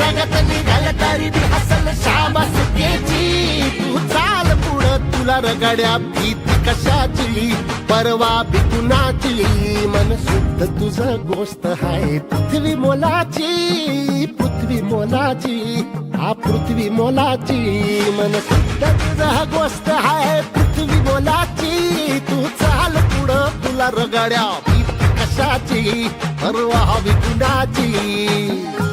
जगात निघाल तरी बी हसल शाबा सुकेची तू चाल पुढं तुला रगाड्या भीती कशाची परवा भी कुणाची मन शुद्ध तुझं गोष्ट आहे पृथ्वी मोलाची पृथ्वी मोलाची हा पृथ्वी मोलाची मन शुद्ध तुझं गोष्ट आहे पृथ्वी मोलाची तू चाल पुढं तुला रगाड्या भीती कशाची परवा भी कुणाची